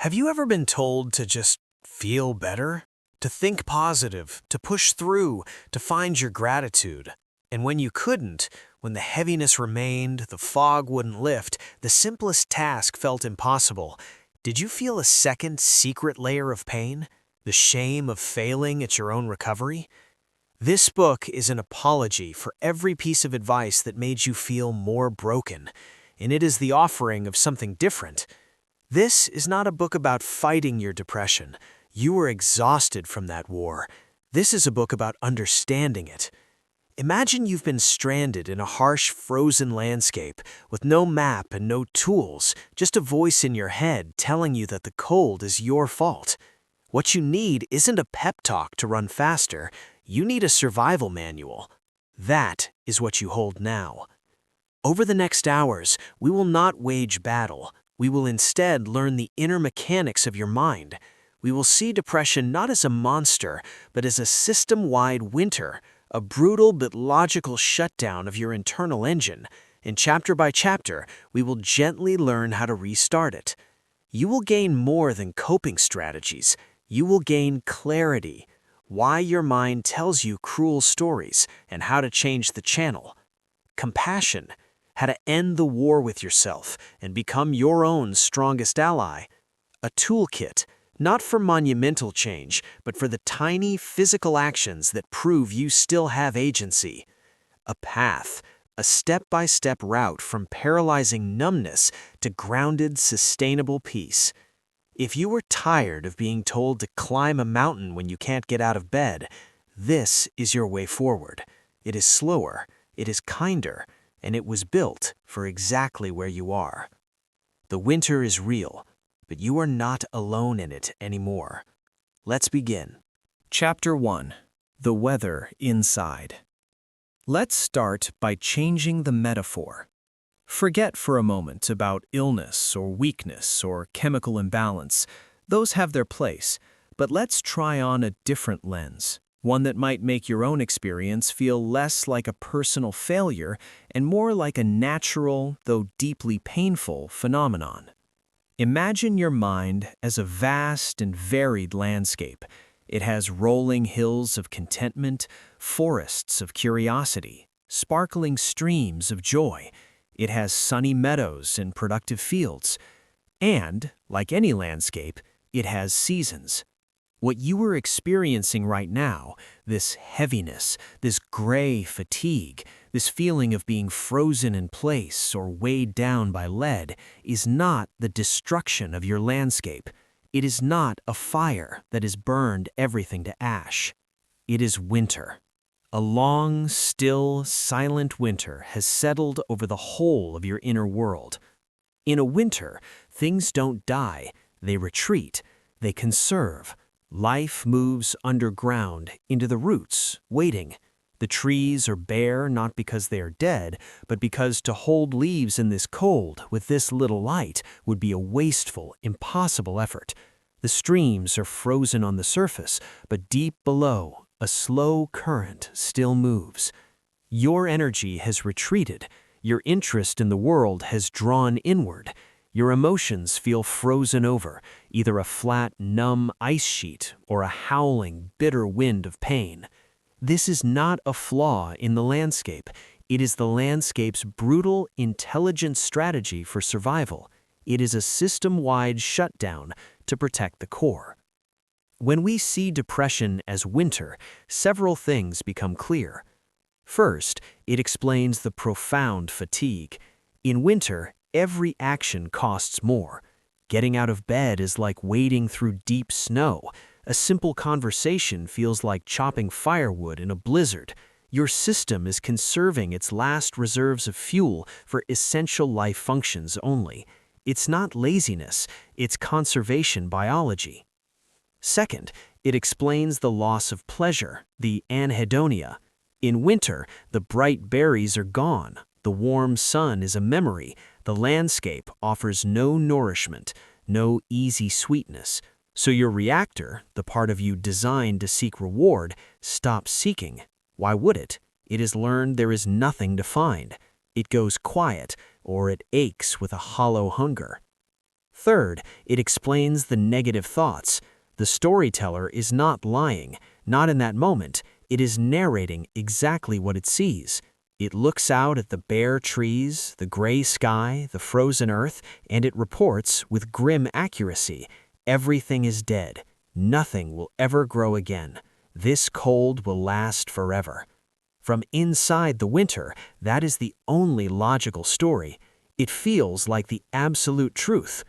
Have you ever been told to just feel better? To think positive, to push through, to find your gratitude. And when you couldn't, when the heaviness remained, the fog wouldn't lift, the simplest task felt impossible, did you feel a second secret layer of pain? The shame of failing at your own recovery? This book is an apology for every piece of advice that made you feel more broken, and it is the offering of something different. This is not a book about fighting your depression. You were exhausted from that war. This is a book about understanding it. Imagine you've been stranded in a harsh, frozen landscape with no map and no tools, just a voice in your head telling you that the cold is your fault. What you need isn't a pep talk to run faster. You need a survival manual. That is what you hold now. Over the next hours, we will not wage battle. We will instead learn the inner mechanics of your mind. We will see depression not as a monster, but as a system-wide winter, a brutal but logical shutdown of your internal engine. And chapter by chapter, we will gently learn how to restart it. You will gain more than coping strategies. You will gain clarity, why your mind tells you cruel stories, and how to change the channel. Compassion, how to end the war with yourself and become your own strongest ally. A toolkit, not for monumental change, but for the tiny physical actions that prove you still have agency. A path, a step-by-step route from paralyzing numbness to grounded, sustainable peace. If you were tired of being told to climb a mountain when you can't get out of bed, this is your way forward. It is slower, it is kinder, and it was built for exactly where you are. The winter is real, but you are not alone in it anymore. Let's begin. Chapter 1. The Weather Inside. Let's start by changing the metaphor. Forget for a moment about illness or weakness or chemical imbalance. Those have their place, but let's try on a different lens. One that might make your own experience feel less like a personal failure and more like a natural, though deeply painful, phenomenon. Imagine your mind as a vast and varied landscape. It has rolling hills of contentment, forests of curiosity, sparkling streams of joy. It has sunny meadows and productive fields. And, like any landscape, it has seasons. What you are experiencing right now, this heaviness, this gray fatigue, this feeling of being frozen in place or weighed down by lead, is not the destruction of your landscape. It is not a fire that has burned everything to ash. It is winter. A long, still, silent winter has settled over the whole of your inner world. In a winter, things don't die, they retreat, they conserve. Life moves underground, into the roots, waiting. The trees are bare not because they are dead, but because to hold leaves in this cold, with this little light, would be a wasteful, impossible effort. The streams are frozen on the surface, but deep below, a slow current still moves. Your energy has retreated. Your interest in the world has drawn inward. Your emotions feel frozen over, either a flat, numb ice sheet or a howling, bitter wind of pain. This is not a flaw in the landscape. It is the landscape's brutal, intelligent strategy for survival. It is a system-wide shutdown to protect the core. When we see depression as winter, several things become clear. First, it explains the profound fatigue. In winter, every action costs more. Getting out of bed is like wading through deep snow. A simple conversation feels like chopping firewood in a blizzard. Your system is conserving its last reserves of fuel for essential life functions only. It's not laziness, it's conservation biology. Second, it explains the loss of pleasure, the anhedonia. In winter, the bright berries are gone. The warm sun is a memory. The landscape offers no nourishment, no easy sweetness. So your reactor, the part of you designed to seek reward, stops seeking. Why would it? It has learned there is nothing to find. It goes quiet, or it aches with a hollow hunger. Third, it explains the negative thoughts. The storyteller is not lying, not in that moment. It is narrating exactly what it sees. It looks out at the bare trees, the gray sky, the frozen earth, and it reports with grim accuracy. Everything is dead. Nothing will ever grow again. This cold will last forever. From inside the winter, that is the only logical story. It feels like the absolute truth.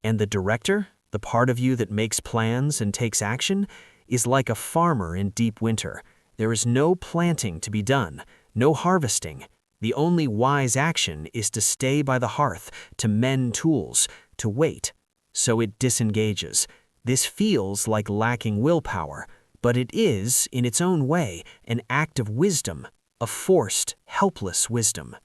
And the director, the part of you that makes plans and takes action, is like a farmer in deep winter. There is no planting to be done, no harvesting. The only wise action is to stay by the hearth, to mend tools, to wait. So it disengages. This feels like lacking willpower, but it is, in its own way, an act of wisdom, a forced, helpless wisdom.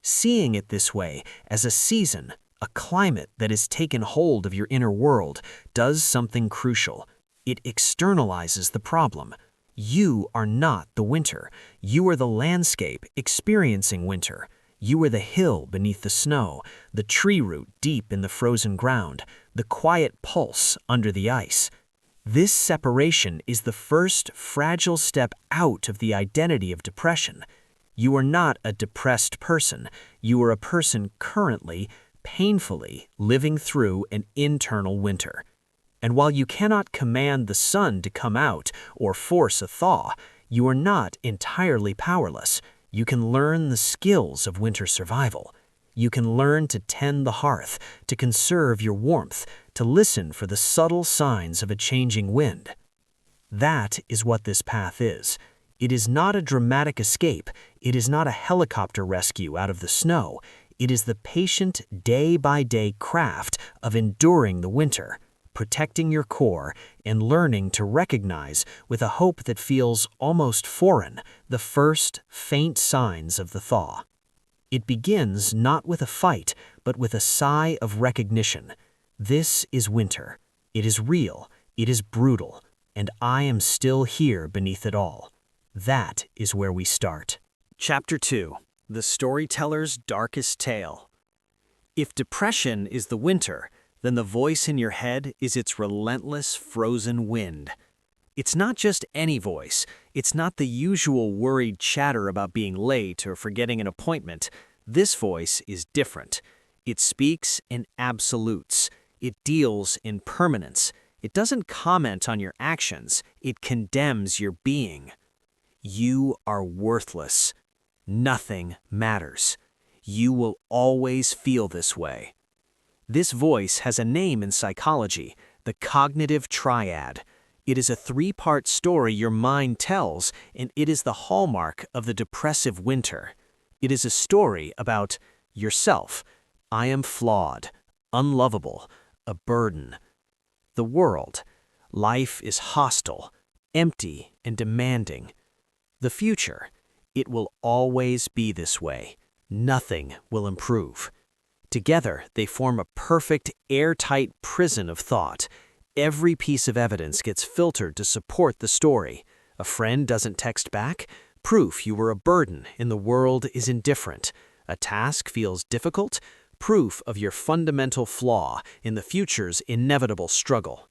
Seeing it this way, as a season, a climate that has taken hold of your inner world, does something crucial. It externalizes the problem. You are not the winter. You are the landscape experiencing winter. You are the hill beneath the snow, the tree root deep in the frozen ground, the quiet pulse under the ice. This separation is the first fragile step out of the identity of depression. You are not a depressed person. You are a person currently, painfully living through an internal winter. And while you cannot command the sun to come out or force a thaw, you are not entirely powerless. You can learn the skills of winter survival. You can learn to tend the hearth, to conserve your warmth, to listen for the subtle signs of a changing wind. That is what this path is. It is not a dramatic escape. It is not a helicopter rescue out of the snow. It is the patient, day-by-day craft of enduring the winter, protecting your core, and learning to recognize, with a hope that feels almost foreign, the first, faint signs of the thaw. It begins not with a fight, but with a sigh of recognition. This is winter. It is real. It is brutal. And I am still here beneath it all. That is where we start. Chapter 2. The Storyteller's Darkest Tale. If depression is the winter, then the voice in your head is its relentless frozen wind. It's not just any voice. It's not the usual worried chatter about being late or forgetting an appointment. This voice is different. It speaks in absolutes. It deals in permanence. It doesn't comment on your actions. It condemns your being. You are worthless. Nothing matters. You will always feel this way. This voice has a name in psychology, the cognitive triad. It is a three-part story your mind tells, and it is the hallmark of the depressive winter. It is a story about yourself. I am flawed, unlovable, a burden. The world. Life is hostile, empty, and demanding. The future. It will always be this way. Nothing will improve. Together, they form a perfect, airtight prison of thought. Every piece of evidence gets filtered to support the story. A friend doesn't text back? Proof you were a burden and the world is indifferent. A task feels difficult? Proof of your fundamental flaw in the future's inevitable struggle.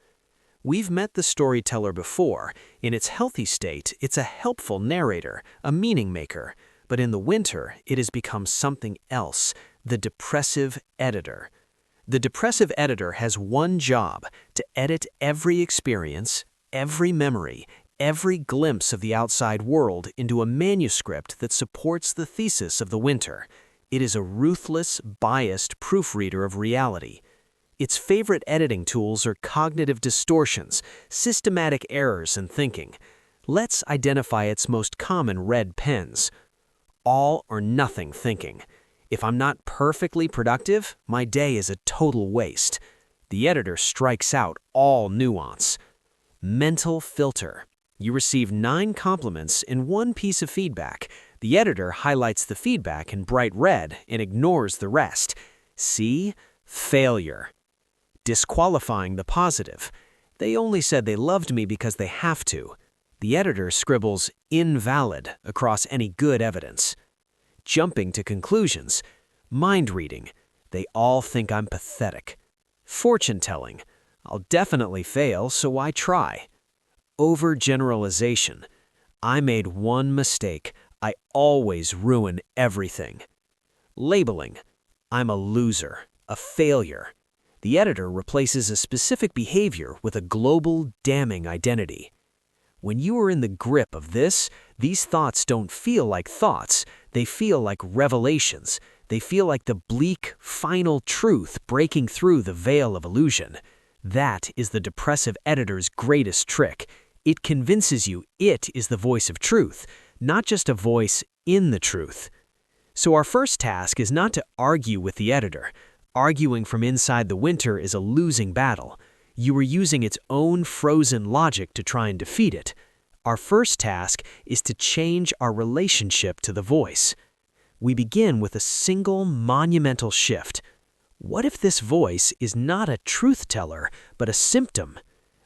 We've met the storyteller before. In its healthy state, it's a helpful narrator, a meaning maker. But in the winter, it has become something else, the depressive editor. The depressive editor has one job: to edit every experience, every memory, every glimpse of the outside world into a manuscript that supports the thesis of the winter. It is a ruthless, biased proofreader of reality. Its favorite editing tools are cognitive distortions, systematic errors in thinking. Let's identify its most common red pens. All or nothing thinking. If I'm not perfectly productive, my day is a total waste. The editor strikes out all nuance. Mental filter. You receive 9 compliments and 1 piece of feedback. The editor highlights the feedback in bright red and ignores the rest. See? Failure. Disqualifying the positive. They only said they loved me because they have to. The editor scribbles invalid across any good evidence. Jumping to conclusions. Mind reading. They all think I'm pathetic. Fortune-telling. I'll definitely fail, so why try? Overgeneralization. I made one mistake. I always ruin everything. Labeling. I'm a loser, a failure. The editor replaces a specific behavior with a global, damning identity. When you are in the grip of this, these thoughts don't feel like thoughts. They feel like revelations. They feel like the bleak, final truth breaking through the veil of illusion. That is the depressive editor's greatest trick. It convinces you it is the voice of truth, not just a voice in the truth. So our first task is not to argue with the editor. Arguing from inside the winter is a losing battle. You are using its own frozen logic to try and defeat it. Our first task is to change our relationship to the voice. We begin with a single monumental shift. What if this voice is not a truth teller, but a symptom?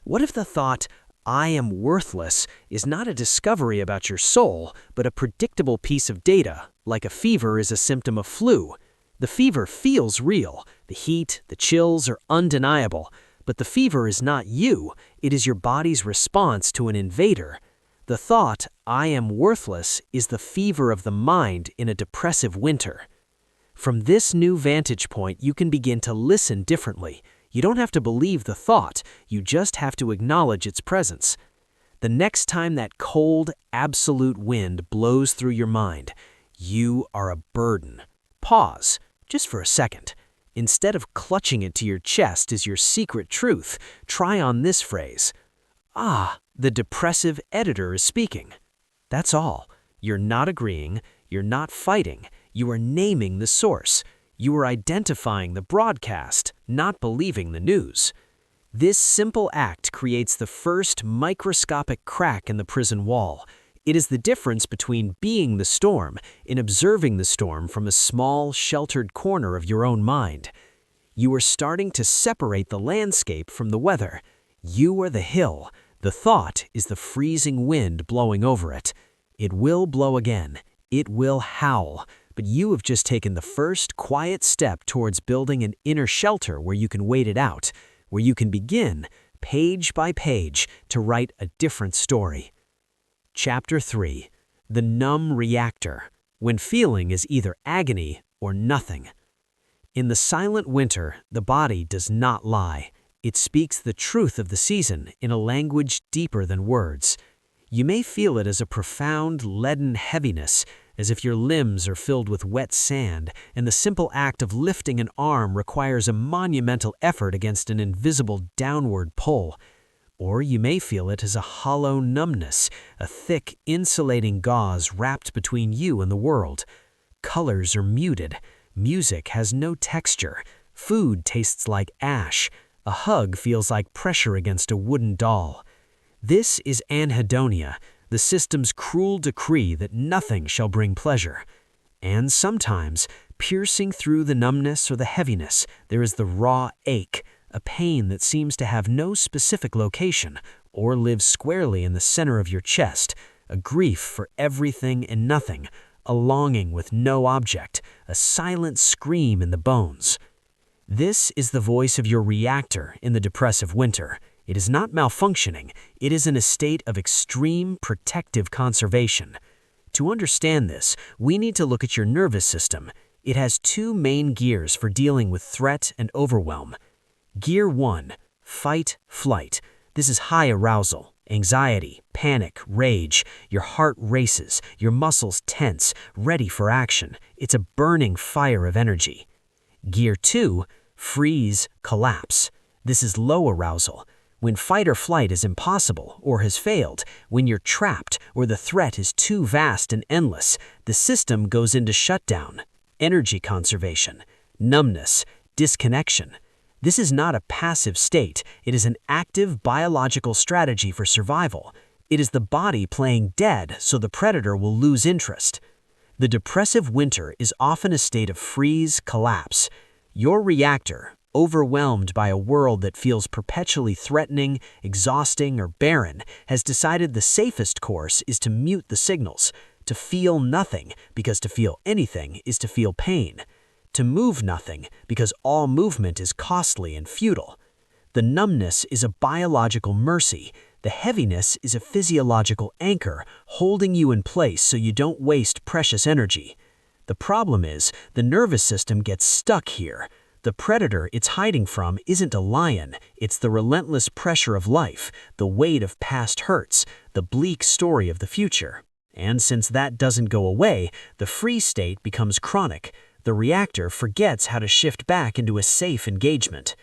What if the thought, I am worthless, is not a discovery about your soul, but a predictable piece of data, like a fever is a symptom of flu? The fever feels real. The heat, the chills are undeniable. But the fever is not you. It is your body's response to an invader. The thought, I am worthless, is the fever of the mind in a depressive winter. From this new vantage point, you can begin to listen differently. You don't have to believe the thought. You just have to acknowledge its presence. The next time that cold, absolute wind blows through your mind, you are a burden. Pause, just for a second. Instead of clutching it to your chest as your secret truth, try on this phrase. Ah, the depressive editor is speaking. That's all. You're not agreeing. You're not fighting. You are naming the source. You are identifying the broadcast, not believing the news. This simple act creates the first microscopic crack in the prison wall. It is the difference between being the storm and observing the storm from a small, sheltered corner of your own mind. You are starting to separate the landscape from the weather. You are the hill. The thought is the freezing wind blowing over it. It will blow again. It will howl. But you have just taken the first quiet step towards building an inner shelter where you can wait it out, where you can begin, page by page, to write a different story. Chapter 3. The numb reactor, when feeling is either agony or nothing. In the silent winter, the body does not lie. It speaks the truth of the season in a language deeper than words. You may feel it as a profound, leaden heaviness, as if your limbs are filled with wet sand, and the simple act of lifting an arm requires a monumental effort against an invisible downward pull. Or you may feel it as a hollow numbness, a thick, insulating gauze wrapped between you and the world. Colors are muted. Music has no texture. Food tastes like ash. A hug feels like pressure against a wooden doll. This is anhedonia, the system's cruel decree that nothing shall bring pleasure. And sometimes, piercing through the numbness or the heaviness, there is the raw ache, a pain that seems to have no specific location or lives squarely in the center of your chest, a grief for everything and nothing, a longing with no object, a silent scream in the bones. This is the voice of your reactor in the depressive winter. It is not malfunctioning. It is in a state of extreme protective conservation. To understand this, we need to look at your nervous system. It has two main gears for dealing with threat and overwhelm. Gear 1, fight, flight. This is high arousal, anxiety, panic, rage. Your heart races, your muscles tense, ready for action. It's a burning fire of energy. Gear 2, freeze, collapse. This is low arousal. When fight or flight is impossible or has failed, when you're trapped or the threat is too vast and endless, the system goes into shutdown, energy conservation, numbness, disconnection. This is not a passive state. It is an active biological strategy for survival. It is the body playing dead so the predator will lose interest. The depressive winter is often a state of freeze, collapse. Your reactor, overwhelmed by a world that feels perpetually threatening, exhausting, or barren, has decided the safest course is to mute the signals, to feel nothing, because to feel anything is to feel pain. to move nothing because all movement is costly and futile. The numbness is a biological mercy. The heaviness is a physiological anchor holding you in place so you don't waste precious energy. The problem is, the nervous system gets stuck here. The predator it's hiding from isn't a lion, it's the relentless pressure of life, the weight of past hurts, the bleak story of the future. And since that doesn't go away, the free state becomes chronic. The reactor forgets how to shift back into a safe engagement.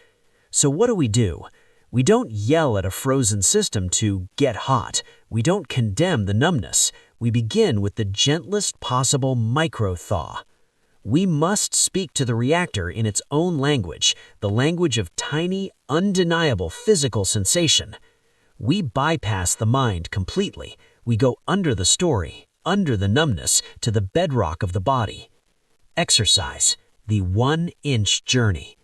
So what do? We don't yell at a frozen system to get hot. We don't condemn the numbness. We begin with the gentlest possible micro-thaw. We must speak to the reactor in its own language, the language of tiny, undeniable physical sensation. We bypass the mind completely. We go under the story, under the numbness, to the bedrock of the body. Exercise, the 1-inch journey.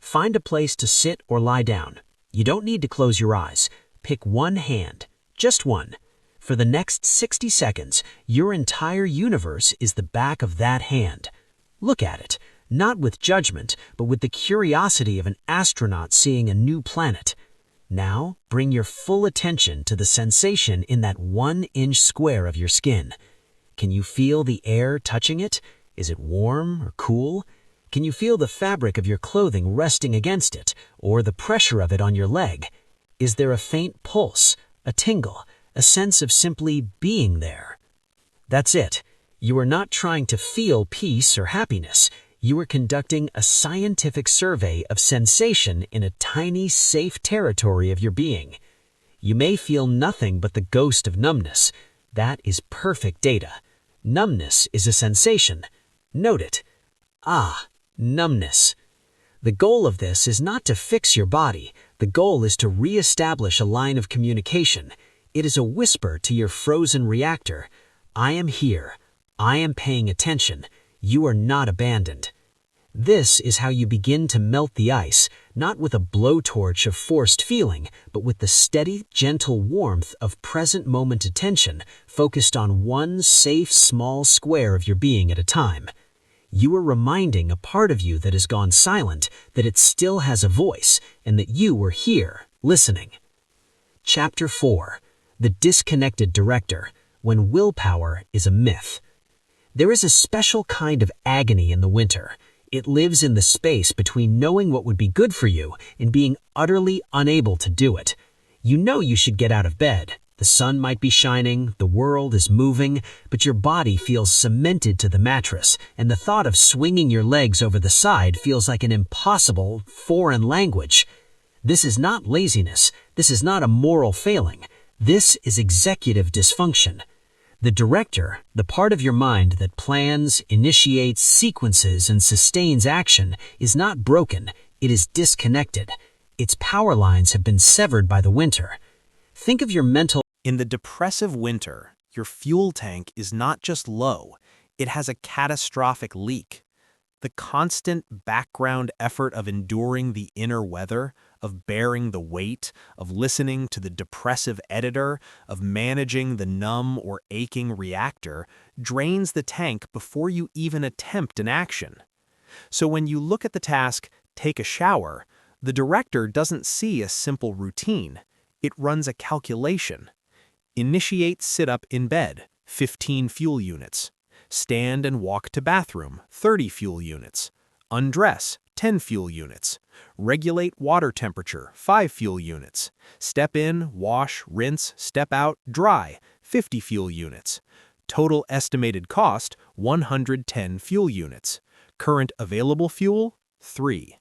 Find a place to sit or lie down. You don't need to close your eyes. Pick one hand, just one. For the next 60 seconds, your entire universe is the back of that hand. Look at it, not with judgment, but with the curiosity of an astronaut seeing a new planet. Now, bring your full attention to the sensation in that 1-inch square of your skin. Can you feel the air touching it? Is it warm or cool? Can you feel the fabric of your clothing resting against it, or the pressure of it on your leg? Is there a faint pulse, a tingle, a sense of simply being there? That's it. You are not trying to feel peace or happiness. You are conducting a scientific survey of sensation in a tiny, safe territory of your being. You may feel nothing but the ghost of numbness. That is perfect data. Numbness is a sensation. Note it. Ah, numbness. The goal of this is not to fix your body. The goal is to re-establish a line of communication. It is a whisper to your frozen reactor. I am here. I am paying attention. You are not abandoned. This is how you begin to melt the ice, not with a blowtorch of forced feeling, but with the steady, gentle warmth of present moment attention focused on one safe, small square of your being at a time. You are reminding a part of you that has gone silent that it still has a voice and that you were here, listening. Chapter 4. The Disconnected Director, When Willpower is a Myth. There is a special kind of agony in the winter. It lives in the space between knowing what would be good for you and being utterly unable to do it. You know you should get out of bed. The sun might be shining, the world is moving, but your body feels cemented to the mattress, and the thought of swinging your legs over the side feels like an impossible, foreign language. This is not laziness. This is not a moral failing. This is executive dysfunction. The director, the part of your mind that plans, initiates, sequences, and sustains action, is not broken. It is disconnected. Its power lines have been severed by the winter. Think of your mental. In the depressive winter, your fuel tank is not just low, it has a catastrophic leak. The constant background effort of enduring the inner weather, of bearing the weight, of listening to the depressive editor, of managing the numb or aching reactor, drains the tank before you even attempt an action. So when you look at the task, take a shower, the director doesn't see a simple routine. It runs a calculation. Initiate sit-up in bed, 15 fuel units. Stand and walk to bathroom, 30 fuel units. Undress, 10 fuel units. Regulate water temperature, 5 fuel units. Step in, wash, rinse, step out, dry, 50 fuel units. Total estimated cost, 110 fuel units. Current available fuel, 3.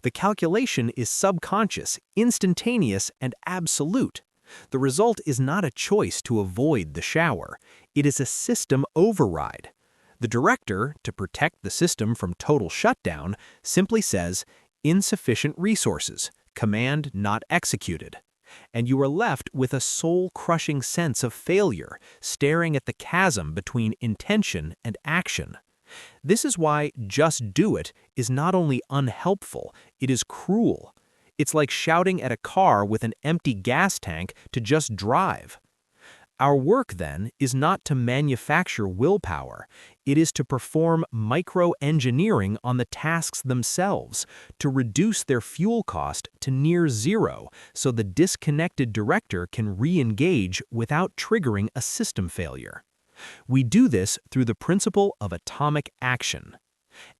The calculation is subconscious, instantaneous, and absolute. The result is not a choice to avoid the shower. It is a system override. The director, to protect the system from total shutdown, simply says, insufficient resources, command not executed. And you are left with a soul-crushing sense of failure, staring at the chasm between intention and action. This is why just do it is not only unhelpful, it is cruel. It's like shouting at a car with an empty gas tank to just drive. Our work, then, is not to manufacture willpower. It is to perform micro-engineering on the tasks themselves, to reduce their fuel cost to near zero so the disconnected director can re-engage without triggering a system failure. We do this through the principle of atomic action.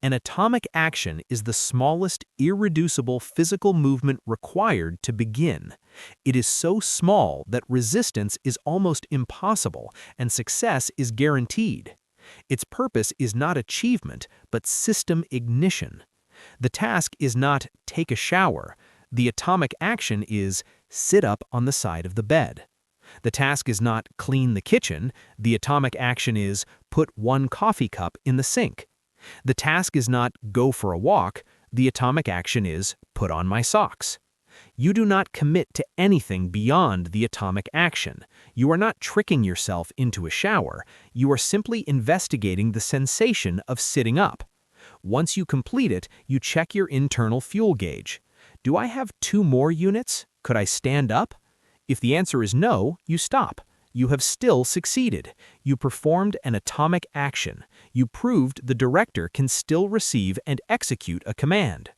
An atomic action is the smallest irreducible physical movement required to begin. It is so small that resistance is almost impossible and success is guaranteed. Its purpose is not achievement, but system ignition. The task is not take a shower. The atomic action is sit up on the side of the bed. The task is not clean the kitchen. The atomic action is put 1 coffee cup in the sink. The task is not go for a walk. The atomic action is put on my socks. You do not commit to anything beyond the atomic action. You are not tricking yourself into a shower. You are simply investigating the sensation of sitting up. Once you complete it, you check your internal fuel gauge. Do I have 2 more units? Could I stand up? If the answer is no, you stop. You have still succeeded. You performed an atomic action. You proved the director can still receive and execute a command.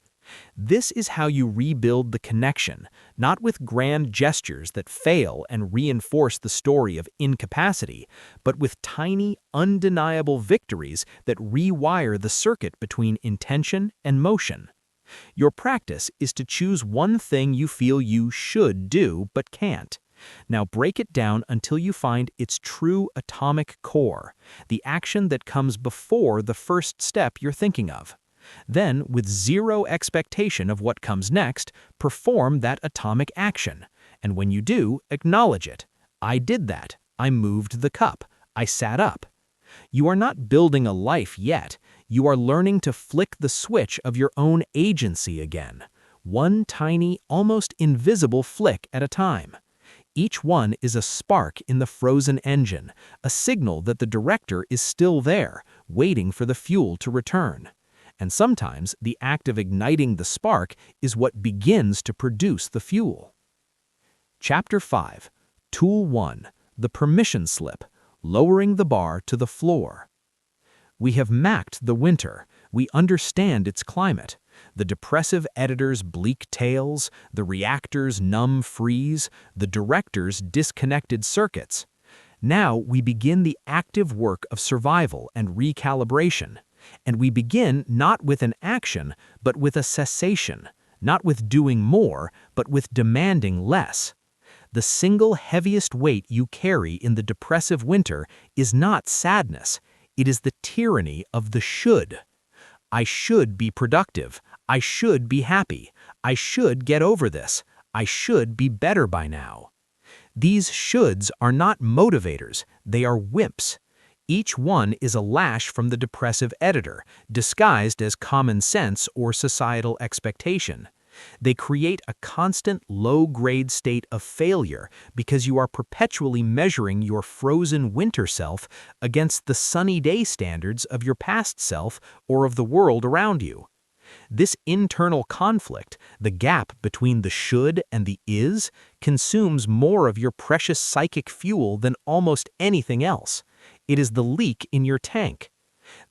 This is how you rebuild the connection, not with grand gestures that fail and reinforce the story of incapacity, but with tiny, undeniable victories that rewire the circuit between intention and motion. Your practice is to choose one thing you feel you should do but can't. Now break it down until you find its true atomic core, the action that comes before the first step you're thinking of. Then, with zero expectation of what comes next, perform that atomic action. And when you do, acknowledge it. I did that. I moved the cup. I sat up. You are not building a life yet. You are learning to flick the switch of your own agency again. One tiny, almost invisible flick at a time. Each one is a spark in the frozen engine, a signal that the director is still there, waiting for the fuel to return. And sometimes the act of igniting the spark is what begins to produce the fuel. Chapter 5. Tool 1. The Permission Slip, Lowering the Bar to the Floor. We have mapped the winter. We understand its climate. The depressive editor's bleak tales, the reactor's numb freeze, the director's disconnected circuits. Now we begin the active work of survival and recalibration. And we begin not with an action, but with a cessation, not with doing more, but with demanding less. The single heaviest weight you carry in the depressive winter is not sadness. It is the tyranny of the should. I should be productive. I should be happy. I should get over this. I should be better by now. These shoulds are not motivators. They are wimps. Each one is a lash from the depressive editor, disguised as common sense or societal expectation. They create a constant low-grade state of failure because you are perpetually measuring your frozen winter self against the sunny day standards of your past self or of the world around you. This internal conflict, the gap between the should and the is, consumes more of your precious psychic fuel than almost anything else. It is the leak in your tank.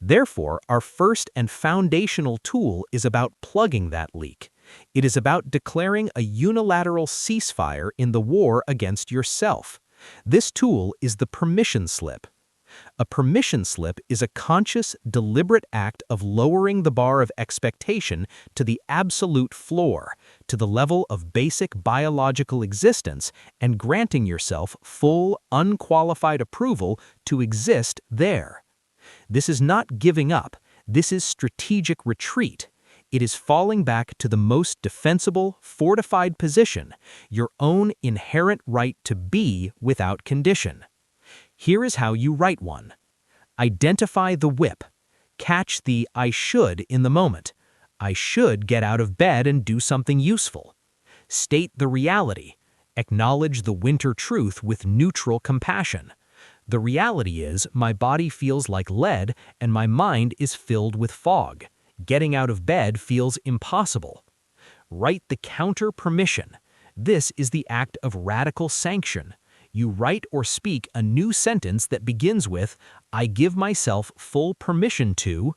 Therefore, our first and foundational tool is about plugging that leak. It is about declaring a unilateral ceasefire in the war against yourself. This tool is the permission slip. A permission slip is a conscious, deliberate act of lowering the bar of expectation to the absolute floor, to the level of basic biological existence, and granting yourself full, unqualified approval to exist there. This is not giving up. This is strategic retreat. It is falling back to the most defensible, fortified position, your own inherent right to be without condition. Here is how you write one. Identify the whip. Catch the I should in the moment. I should get out of bed and do something useful. State the reality. Acknowledge the winter truth with neutral compassion. The reality is my body feels like lead and my mind is filled with fog. Getting out of bed feels impossible. Write the counter permission. This is the act of radical sanction. You write or speak a new sentence that begins with, "I give myself full permission to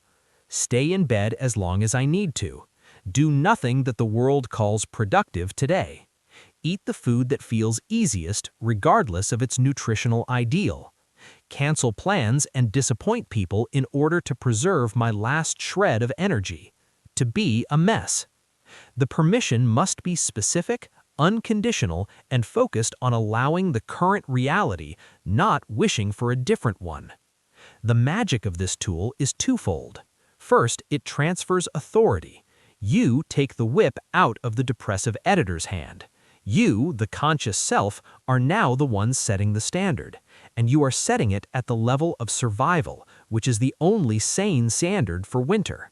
stay in bed as long as I need to. Do nothing that the world calls productive today. Eat the food that feels easiest regardless of its nutritional ideal. Cancel plans and disappoint people in order to preserve my last shred of energy. To be a mess." The permission must be specific, unconditional, and focused on allowing the current reality, not wishing for a different one. The magic of this tool is twofold. First, it transfers authority. You take the whip out of the depressive editor's hand. You, the conscious self, are now the ones setting the standard, and you are setting it at the level of survival, which is the only sane standard for winter.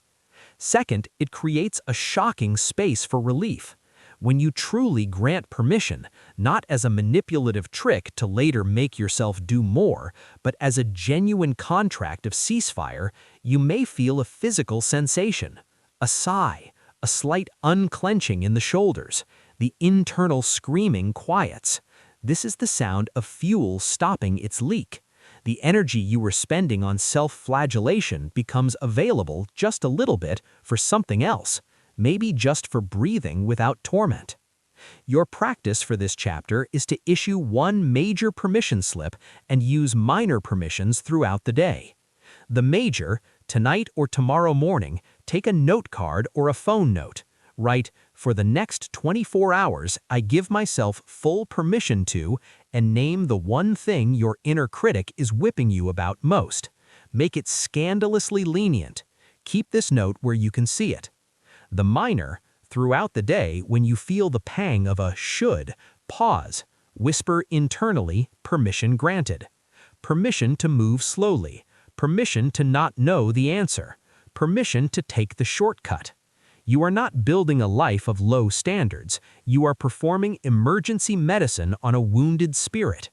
Second, it creates a shocking space for relief. When you truly grant permission, not as a manipulative trick to later make yourself do more, but as a genuine contract of ceasefire, you may feel a physical sensation, a sigh, a slight unclenching in the shoulders. The internal screaming quiets. This is the sound of fuel stopping its leak. The energy you were spending on self-flagellation becomes available just a little bit for something else, maybe just for breathing without torment. Your practice for this chapter is to issue one major permission slip and use minor permissions throughout the day. The major, tonight or tomorrow morning, take a note card or a phone note. Write, "For the next 24 hours, I give myself full permission to," and name the one thing your inner critic is whipping you about most. Make it scandalously lenient. Keep this note where you can see it. The minor, throughout the day, when you feel the pang of a should, pause, whisper internally, "Permission granted." Permission to move slowly. Permission to not know the answer. Permission to take the shortcut. You are not building a life of low standards. You are performing emergency medicine on a wounded spirit.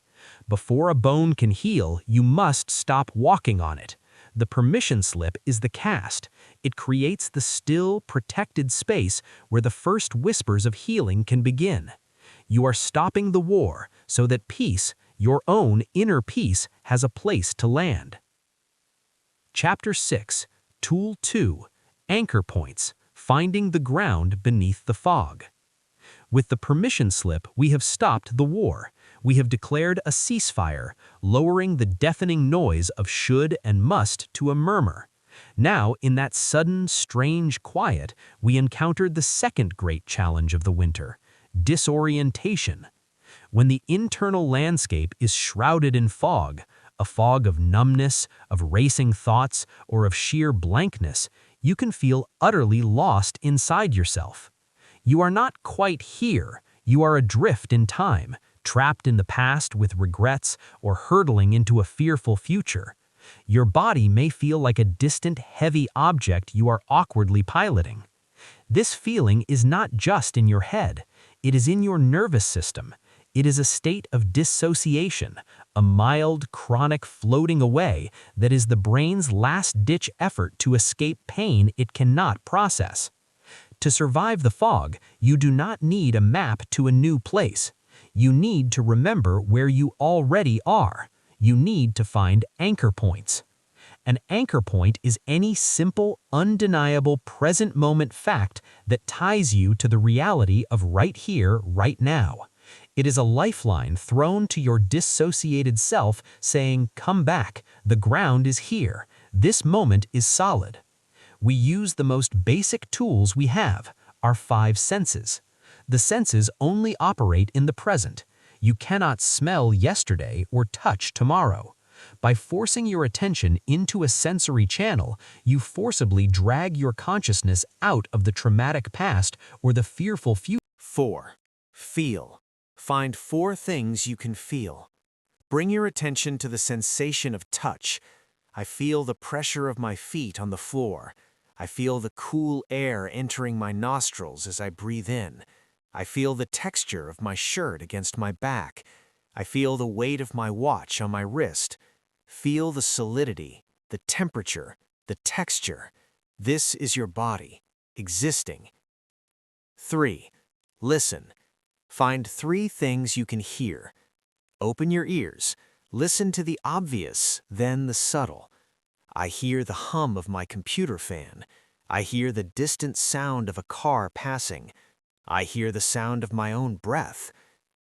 Before a bone can heal, you must stop walking on it. The permission slip is the cast. It creates the still, protected space where the first whispers of healing can begin. You are stopping the war so that peace, your own inner peace, has a place to land. Chapter 6, Tool 2, Anchor Points. Finding the ground beneath the fog. With the permission slip, we have stopped the war. We have declared a ceasefire, lowering the deafening noise of should and must to a murmur. Now, in that sudden, strange quiet, we encountered the second great challenge of the winter, disorientation. When the internal landscape is shrouded in fog, a fog of numbness, of racing thoughts, or of sheer blankness, you can feel utterly lost inside yourself. You are not quite here. You are adrift in time, trapped in the past with regrets or hurtling into a fearful future. Your body may feel like a distant, heavy object you are awkwardly piloting. This feeling is not just in your head. It is in your nervous system. It is a state of dissociation, a mild, chronic floating away that is the brain's last-ditch effort to escape pain it cannot process. To survive the fog, you do not need a map to a new place. You need to remember where you already are. You need to find anchor points. An anchor point is any simple, undeniable present moment fact that ties you to the reality of right here, right now. It is a lifeline thrown to your dissociated self saying, "Come back, the ground is here, this moment is solid." We use the most basic tools we have, our 5 senses. The senses only operate in the present. You cannot smell yesterday or touch tomorrow. By forcing your attention into a sensory channel, you forcibly drag your consciousness out of the traumatic past or the fearful future. 4. Feel. Find 4 things you can feel. Bring your attention to the sensation of touch. I feel the pressure of my feet on the floor. I feel the cool air entering my nostrils as I breathe in. I feel the texture of my shirt against my back. I feel the weight of my watch on my wrist. Feel the solidity, the temperature, the texture. This is your body, existing. 3. Listen. Find 3 things you can hear. Open your ears. Listen to the obvious, then the subtle. I hear the hum of my computer fan. I hear the distant sound of a car passing. I hear the sound of my own breath.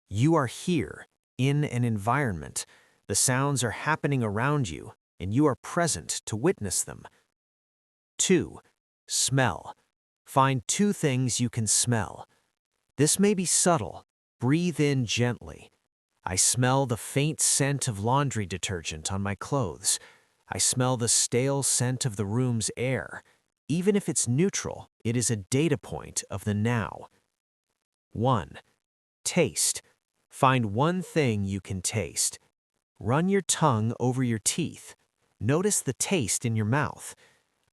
You are here, in an environment. The sounds are happening around you, and you are present to witness them. 2. Smell. Find 2 things you can smell. This may be subtle. Breathe in gently. I smell the faint scent of laundry detergent on my clothes. I smell the stale scent of the room's air. Even if it's neutral, it is a data point of the now. 1. Taste. Find 1 thing you can taste. Run your tongue over your teeth. Notice the taste in your mouth.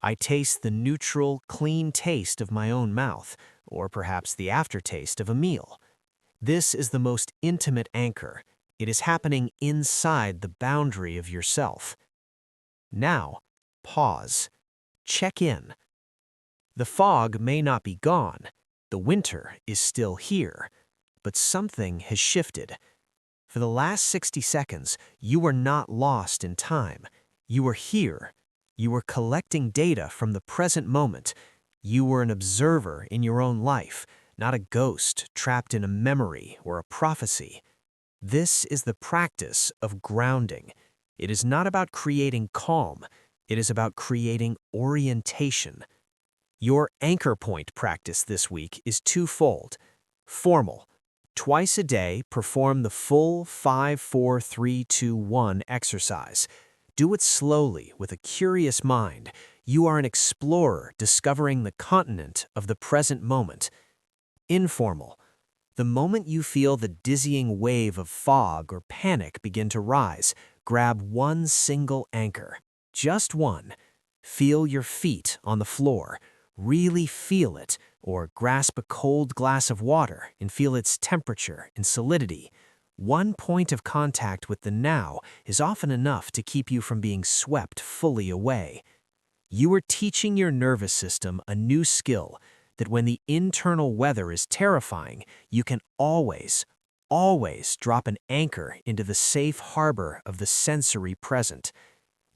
I taste the neutral, clean taste of my own mouth, or perhaps the aftertaste of a meal. This is the most intimate anchor. It is happening inside the boundary of yourself. Now, pause. Check in. The fog may not be gone. The winter is still here. But something has shifted. For the last 60 seconds, you were not lost in time. You were here. You were collecting data from the present moment. You were an observer in your own life, not a ghost trapped in a memory or a prophecy. This is the practice of grounding. It is not about creating calm. It is about creating orientation. Your anchor point practice this week is twofold. Formal. Twice a day, perform the full 5-4-3-2-1 exercise. Do it slowly with a curious mind. You are an explorer discovering the continent of the present moment. Informal. The moment you feel the dizzying wave of fog or panic begin to rise, grab 1 single anchor. Just 1. Feel your feet on the floor. Really feel it, or grasp a cold glass of water and feel its temperature and solidity. 1 point of contact with the now is often enough to keep you from being swept fully away. You are teaching your nervous system a new skill that when the internal weather is terrifying, you can always drop an anchor into the safe harbor of the sensory present.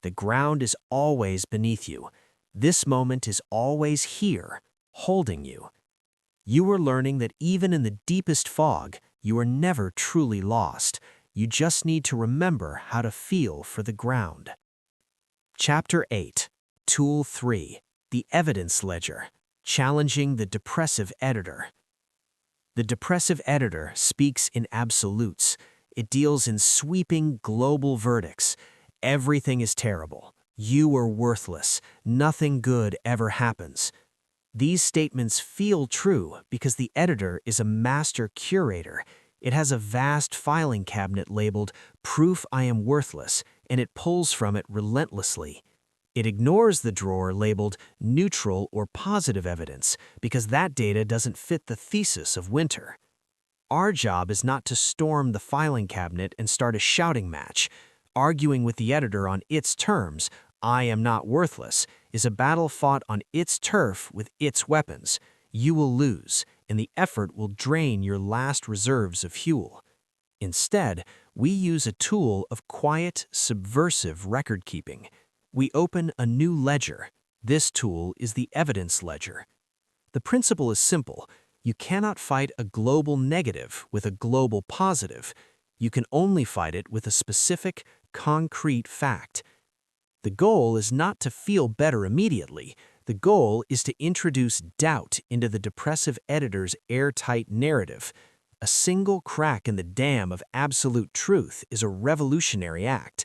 The ground is always beneath you. This moment is always here, holding you. You are learning that even in the deepest fog, you are never truly lost. You just need to remember how to feel for the ground. Chapter 8, Tool 3, The Evidence Ledger, Challenging the Depressive Editor. The depressive editor speaks in absolutes. It deals in sweeping global verdicts. Everything is terrible. You are worthless. Nothing good ever happens. These statements feel true because the editor is a master curator. It has a vast filing cabinet labeled "Proof I Am Worthless," and it pulls from it relentlessly. It ignores the drawer labeled "Neutral" or "Positive Evidence" because that data doesn't fit the thesis of Winter. Our job is not to storm the filing cabinet and start a shouting match. Arguing with the editor on its terms, "I am not worthless," is a battle fought on its turf with its weapons. You will lose, and the effort will drain your last reserves of fuel. Instead, we use a tool of quiet, subversive record-keeping. We open a new ledger. This tool is the evidence ledger. The principle is simple. You cannot fight a global negative with a global positive. You can only fight it with a specific, concrete fact. The goal is not to feel better immediately. The goal is to introduce doubt into the depressive editor's airtight narrative. A single crack in the dam of absolute truth is a revolutionary act.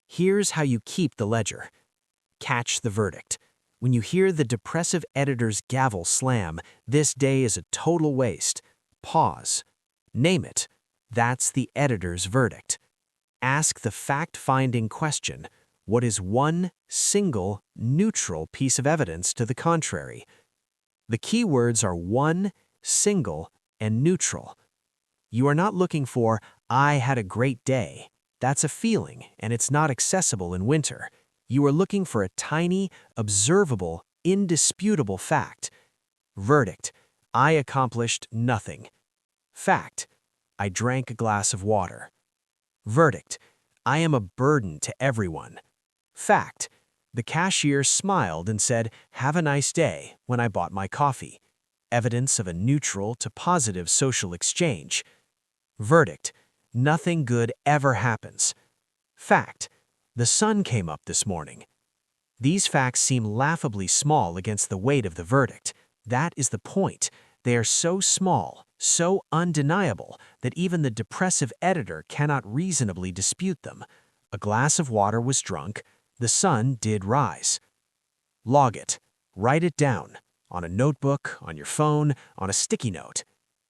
Here's how you keep the ledger. Catch the verdict. When you hear the depressive editor's gavel slam, "This day is a total waste," pause. Name it. That's the editor's verdict. Ask the fact-finding question. What is 1 single, neutral piece of evidence to the contrary? The key words are 1, single, and neutral. You are not looking for, "I had a great day." That's a feeling, and it's not accessible in winter. You are looking for a tiny, observable, indisputable fact. Verdict: I accomplished nothing. Fact: I drank a glass of water. Verdict: I am a burden to everyone. Fact: the cashier smiled and said, "Have a nice day," when I bought my coffee. Evidence of a neutral to positive social exchange. Verdict: nothing good ever happens. Fact: the sun came up this morning. These facts seem laughably small against the weight of the verdict. That is the point. They are so small, so undeniable, that even the depressive editor cannot reasonably dispute them. A glass of water was drunk. The sun did rise. Log it. Write it down. On a notebook, on your phone, on a sticky note.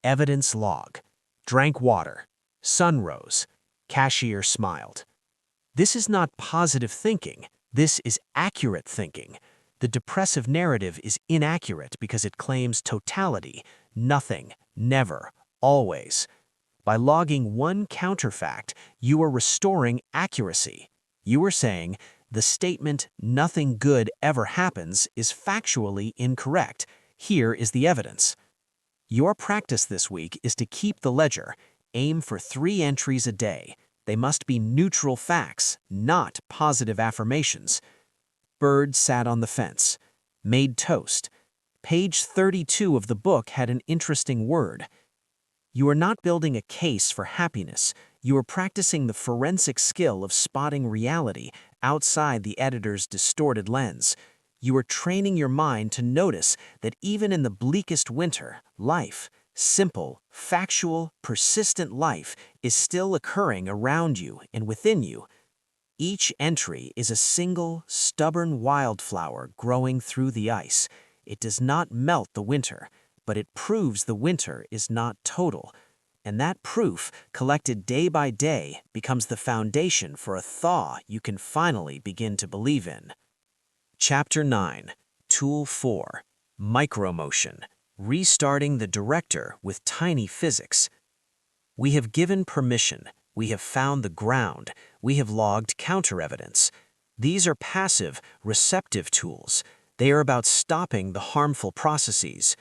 Evidence log. Drank water. Sun rose. Cashier smiled. This is not positive thinking. This is accurate thinking. The depressive narrative is inaccurate because it claims totality, nothing, never, always. By logging one counterfact, you are restoring accuracy. You are saying, the statement, "nothing good ever happens," is factually incorrect. Here is the evidence. Your practice this week is to keep the ledger. Aim for 3 entries a day. They must be neutral facts, not positive affirmations. Bird sat on the fence. Made toast. Page 32 of the book had an interesting word. You are not building a case for happiness. You are practicing the forensic skill of spotting reality outside the editor's distorted lens. You are training your mind to notice that even in the bleakest winter, life, simple, factual, persistent life, is still occurring around you and within you. Each entry is a single, stubborn wildflower growing through the ice. It does not melt the winter, but it proves the winter is not total. And that proof, collected day by day, becomes the foundation for a thaw you can finally begin to believe in. Chapter 9, Tool 4, Micromotion, Restarting the Director with Tiny Physics. We have given permission. We have found the ground. We have logged counter-evidence. These are passive, receptive tools. They are about stopping the harmful processes.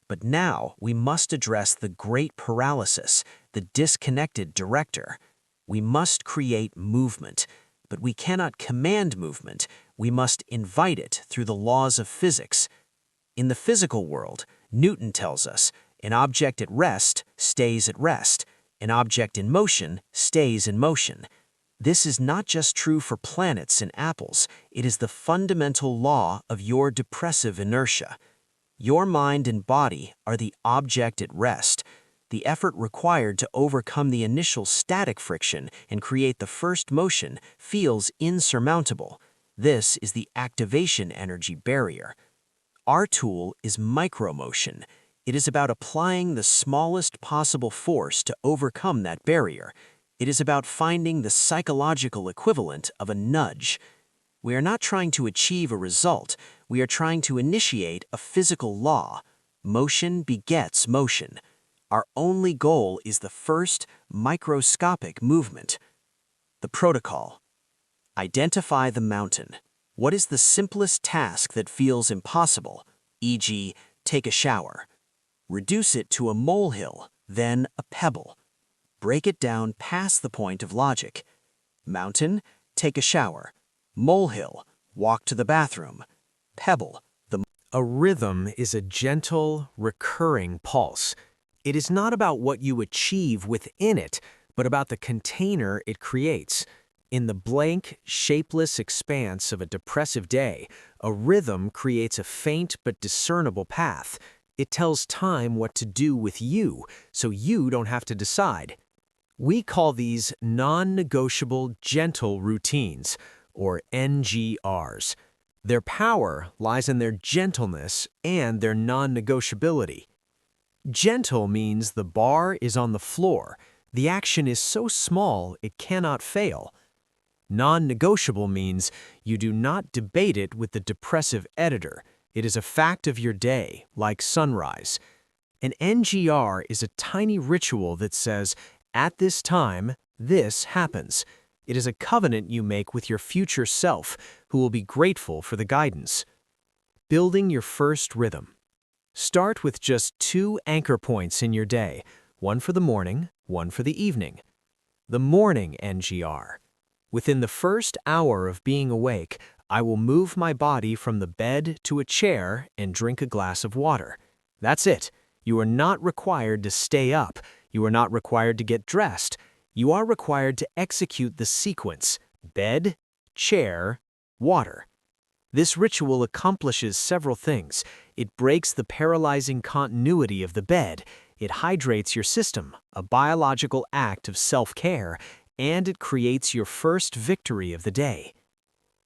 But now we must address the great paralysis, the disconnected director. We must create movement, but we cannot command movement. We must invite it through the laws of physics. In the physical world, Newton tells us, an object at rest stays at rest. An object in motion stays in motion. This is not just true for planets and apples. It is the fundamental law of your depressive inertia. Your mind and body are the object at rest. The effort required to overcome the initial static friction and create the first motion feels insurmountable. This is the activation energy barrier. Our tool is micromotion. It is about applying the smallest possible force to overcome that barrier. It is about finding the psychological equivalent of a nudge. We are not trying to achieve a result. We are trying to initiate a physical law. Motion begets motion. Our only goal is the first microscopic movement. The protocol. Identify the mountain. What is the simplest task that feels impossible, e.g., take a shower? Reduce it to a molehill, then a pebble. Break it down past the point of logic. Mountain, take a shower. Molehill, walk to the bathroom. Pebble, A rhythm is a gentle, recurring pulse. It is not about what you achieve within it, but about the container it creates. In the blank, shapeless expanse of a depressive day, a rhythm creates a faint but discernible path. It tells time what to do with you, so you don't have to decide. We call these non-negotiable gentle routines, or NGRs. Their power lies in their gentleness and their non-negotiability. Gentle means the bar is on the floor. The action is so small it cannot fail. Non-negotiable means you do not debate it with the depressive editor. It is a fact of your day, like sunrise. An NGR is a tiny ritual that says, at this time, this happens. It is a covenant you make with your future self, who will be grateful for the guidance. Building your first rhythm. Start with just 2 anchor points in your day, one for the morning, one for the evening. The morning NGR. Within the first hour of being awake, I will move my body from the bed to a chair and drink a glass of water. That's it. You are not required to stay up. You are not required to get dressed. You are required to execute the sequence: bed, chair, water. This ritual accomplishes several things. It breaks the paralyzing continuity of the bed. It hydrates your system, a biological act of self-care, and it creates your first victory of the day.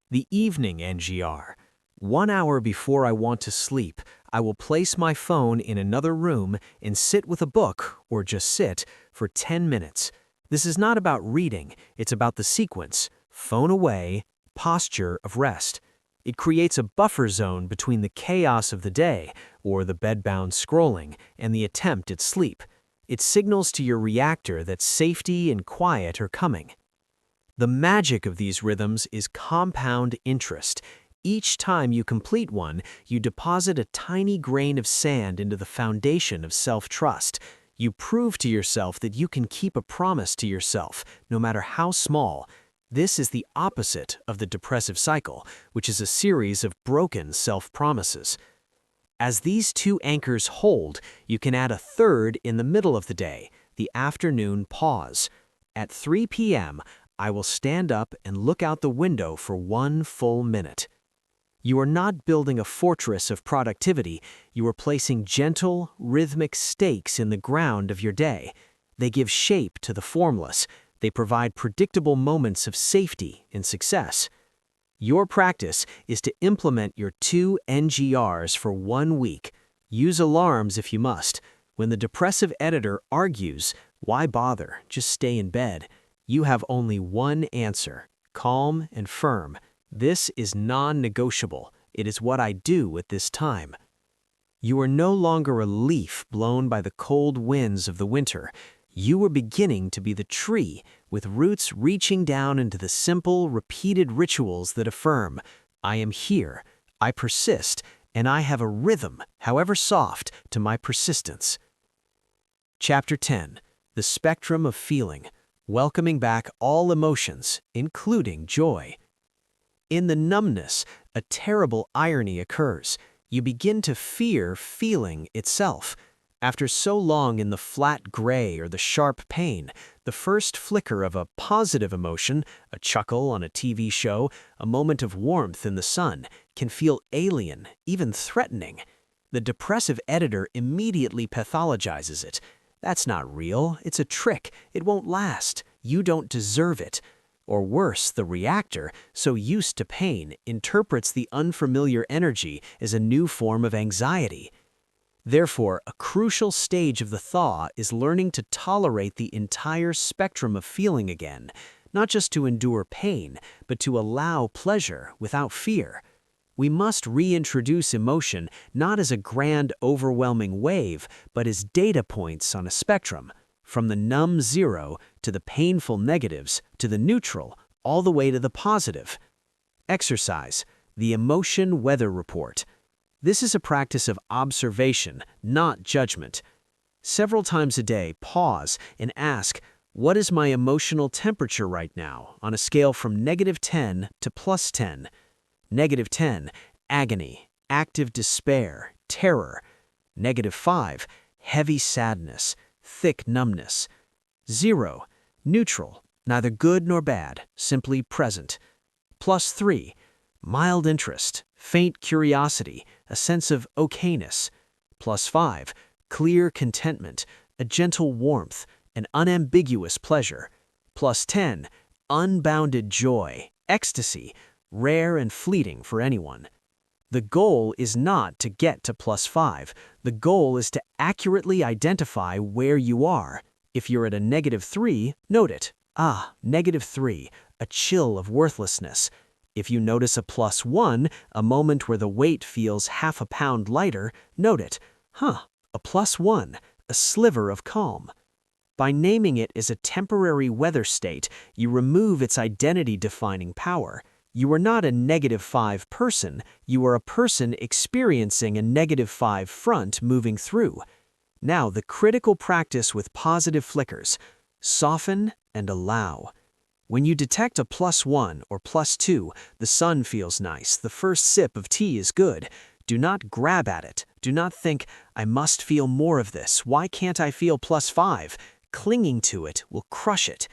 The evening NGR. 1 hour before I want to sleep, I will place my phone in another room and sit with a book, or just sit, for 10 minutes. This is not about reading, it's about the sequence: phone away, posture of rest. It creates a buffer zone between the chaos of the day, or the bedbound scrolling, and the attempt at sleep. It signals to your reactor that safety and quiet are coming. The magic of these rhythms is compound interest. Each time you complete one, you deposit a tiny grain of sand into the foundation of self-trust. You prove to yourself that you can keep a promise to yourself, no matter how small. This is the opposite of the depressive cycle, which is a series of broken self-promises. As these two anchors hold, you can add a third in the middle of the day, the afternoon pause. At 3 p.m., I will stand up and look out the window for 1 full minute. You are not building a fortress of productivity. You are placing gentle, rhythmic stakes in the ground of your day. They give shape to the formless. They provide predictable moments of safety and success. Your practice is to implement your 2 NGRs for 1 week. Use alarms if you must. When the depressive editor argues, why bother? Just stay in bed. You have only one answer: calm and firm. This is non-negotiable. It is what I do at this time. You are no longer a leaf blown by the cold winds of the winter. You are beginning to be the tree, with roots reaching down into the simple, repeated rituals that affirm, I am here, I persist, and I have a rhythm, however soft, to my persistence. Chapter 10. The Spectrum of Feeling. Welcoming back all emotions, including joy. In the numbness, a terrible irony occurs. You begin to fear feeling itself. After so long in the flat gray or the sharp pain, the first flicker of a positive emotion, a chuckle on a TV show, a moment of warmth in the sun, can feel alien, even threatening. The depressive editor immediately pathologizes it. That's not real. It's a trick. It won't last. You don't deserve it. Or worse, the reactor, so used to pain, interprets the unfamiliar energy as a new form of anxiety. Therefore, a crucial stage of the thaw is learning to tolerate the entire spectrum of feeling again, not just to endure pain, but to allow pleasure without fear. We must reintroduce emotion not as a grand, overwhelming wave, but as data points on a spectrum, from the numb zero to the painful negatives to the neutral, all the way to the positive. Exercise, the emotion weather report. This is a practice of observation, not judgment. Several times a day, pause and ask, what is my emotional temperature right now on a scale from -10 to +10? -10, agony, active despair, terror. -5, heavy sadness, thick numbness. 0, neutral, neither good nor bad, simply present. +3, mild interest, faint curiosity, a sense of okayness. +5, clear contentment, a gentle warmth, an unambiguous pleasure. +10, unbounded joy, ecstasy, rare and fleeting for anyone. The goal is not to get to +5. The goal is to accurately identify where you are. If you're at a -3, note it. -3, a chill of worthlessness. If you notice a +1, a moment where the weight feels half a pound lighter, note it. A +1, a sliver of calm. By naming it as a temporary weather state, you remove its identity-defining power. You are not a -5 person, you are a person experiencing a -5 front moving through. Now, the critical practice with positive flickers. Soften and allow. When you detect a +1 or +2, the sun feels nice, the first sip of tea is good. Do not grab at it. Do not think, I must feel more of this. Why can't I feel +5? Clinging to it will crush it.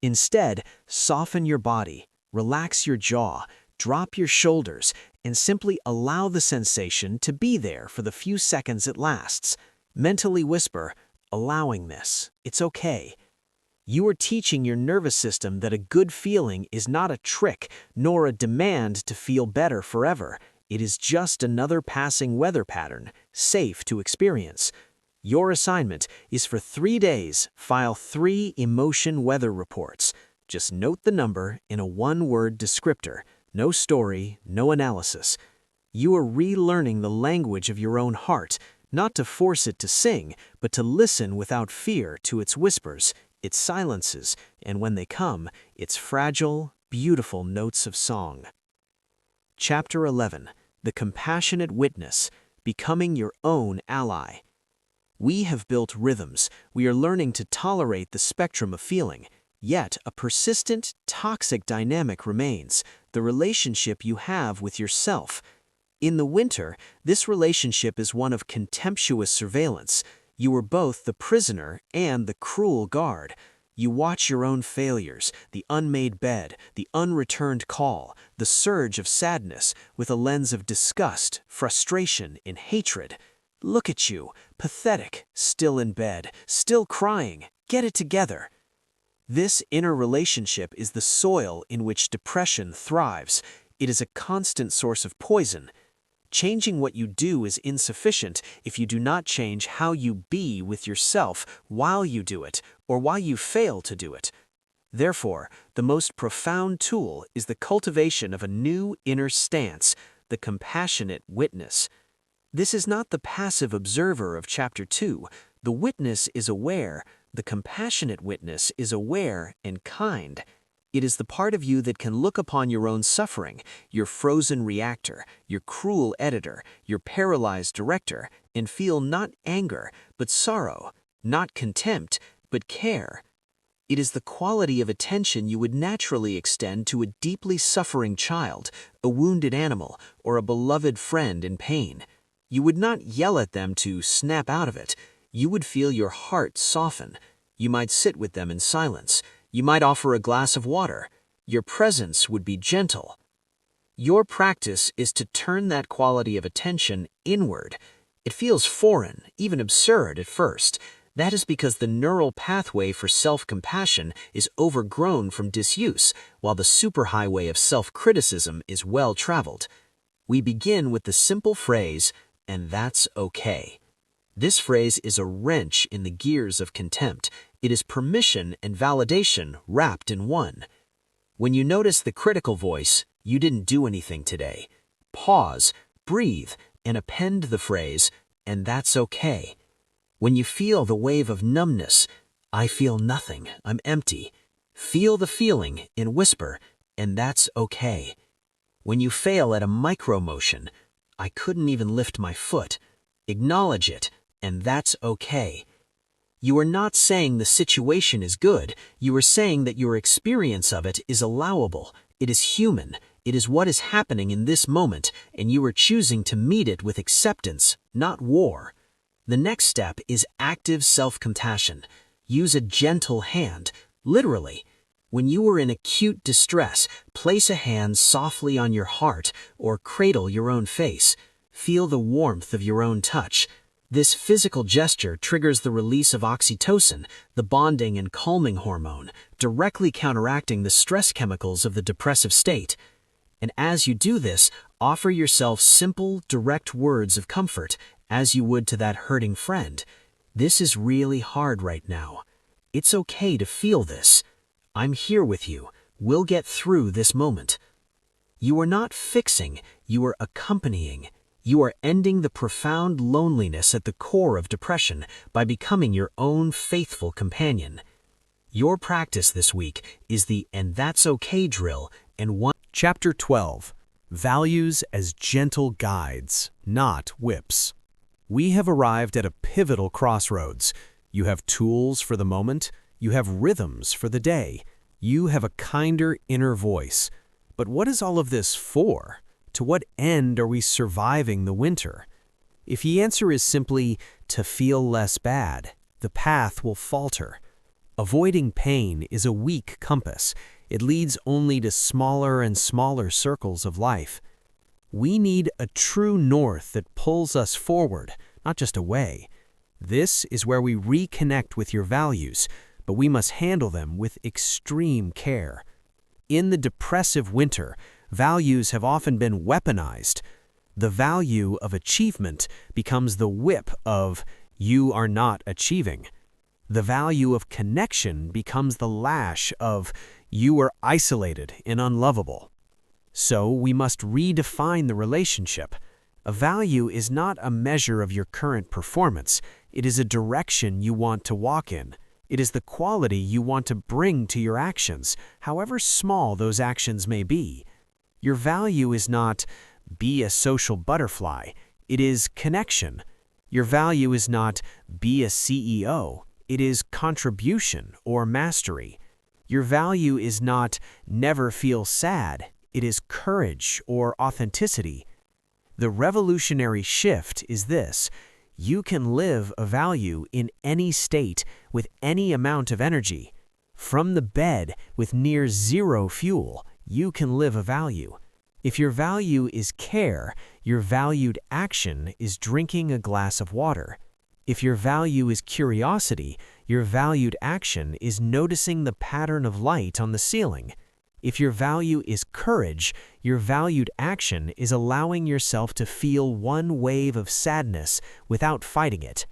Instead, soften your body, relax your jaw, drop your shoulders, and simply allow the sensation to be there for the few seconds it lasts. Mentally whisper, allowing this. It's okay. You are teaching your nervous system that a good feeling is not a trick nor a demand to feel better forever. It is just another passing weather pattern, safe to experience. Your assignment is for 3 days, file 3 emotion weather reports. Just note the number in a one-word descriptor. No story, no analysis. You are relearning the language of your own heart, not to force it to sing, but to listen without fear to its whispers, its silences, and when they come, its fragile, beautiful notes of song. Chapter 11. The Compassionate Witness, Becoming Your Own Ally. We have built rhythms. We are learning to tolerate the spectrum of feeling. Yet, a persistent, toxic dynamic remains, the relationship you have with yourself. In the winter, this relationship is one of contemptuous surveillance. You are both the prisoner and the cruel guard. You watch your own failures, the unmade bed, the unreturned call, the surge of sadness, with a lens of disgust, frustration, and hatred. Look at you, pathetic, still in bed, still crying. Get it together. This inner relationship is the soil in which depression thrives. It is a constant source of poison. Changing what you do is insufficient if you do not change how you be with yourself while you do it, or while you fail to do it. Therefore, the most profound tool is the cultivation of a new inner stance, the compassionate witness. This is not the passive observer of Chapter 2. The witness is aware. The compassionate witness is aware and kind. It is the part of you that can look upon your own suffering, your frozen reactor, your cruel editor, your paralyzed director, and feel not anger, but sorrow, not contempt, but care. It is the quality of attention you would naturally extend to a deeply suffering child, a wounded animal, or a beloved friend in pain. You would not yell at them to snap out of it. You would feel your heart soften. You might sit with them in silence. You might offer a glass of water. Your presence would be gentle. Your practice is to turn that quality of attention inward. It feels foreign, even absurd at first. That is because the neural pathway for self-compassion is overgrown from disuse, while the superhighway of self-criticism is well-traveled. We begin with the simple phrase, "and that's okay." This phrase is a wrench in the gears of contempt. It is permission and validation wrapped in one. When you notice the critical voice, "You didn't do anything today," pause, breathe, and append the phrase, "and that's okay." When you feel the wave of numbness, "I feel nothing, I'm empty," feel the feeling and whisper, "and that's okay." When you fail at a micro-motion, "I couldn't even lift my foot," acknowledge it, and that's okay. You are not saying the situation is good. You are saying that your experience of it is allowable. It is human. It is what is happening in this moment, and you are choosing to meet it with acceptance, not war. The next step is active self-compassion. Use a gentle hand, literally. When you are in acute distress, place a hand softly on your heart or cradle your own face. Feel the warmth of your own touch. This physical gesture triggers the release of oxytocin, the bonding and calming hormone, directly counteracting the stress chemicals of the depressive state. And as you do this, offer yourself simple, direct words of comfort, as you would to that hurting friend. "This is really hard right now. It's okay to feel this. I'm here with you. We'll get through this moment." You are not fixing, you are accompanying. You are ending the profound loneliness at the core of depression by becoming your own faithful companion. Your practice this week is the "and that's okay" drill and one. Chapter 12. Values as gentle guides, not whips. We have arrived at a pivotal crossroads. You have tools for the moment, You have rhythms for the day. You have a kinder inner voice. But what is all of this for? To what end are we surviving the winter? If the answer is simply to feel less bad, the path will falter. Avoiding pain is a weak compass. It leads only to smaller and smaller circles of life. We need a true north that pulls us forward, not just away. This is where we reconnect with your values, but we must handle them with extreme care. In the depressive winter, values have often been weaponized. The value of achievement becomes the whip of "you are not achieving." The value of connection becomes the lash of "you are isolated and unlovable." So we must redefine the relationship. A value is not a measure of your current performance. It is a direction you want to walk in. It is the quality you want to bring to your actions, however small those actions may be. Your value is not "be a social butterfly." It is connection. Your value is not "be a CEO." It is contribution or mastery. Your value is not "never feel sad." It is courage or authenticity. The revolutionary shift is this: you can live a value in any state with any amount of energy. From the bed with near zero fuel, you can live a value. If your value is care, your valued action is drinking a glass of water. If your value is curiosity, your valued action is noticing the pattern of light on the ceiling. If your value is courage, your valued action is allowing yourself to feel one wave of sadness without fighting it.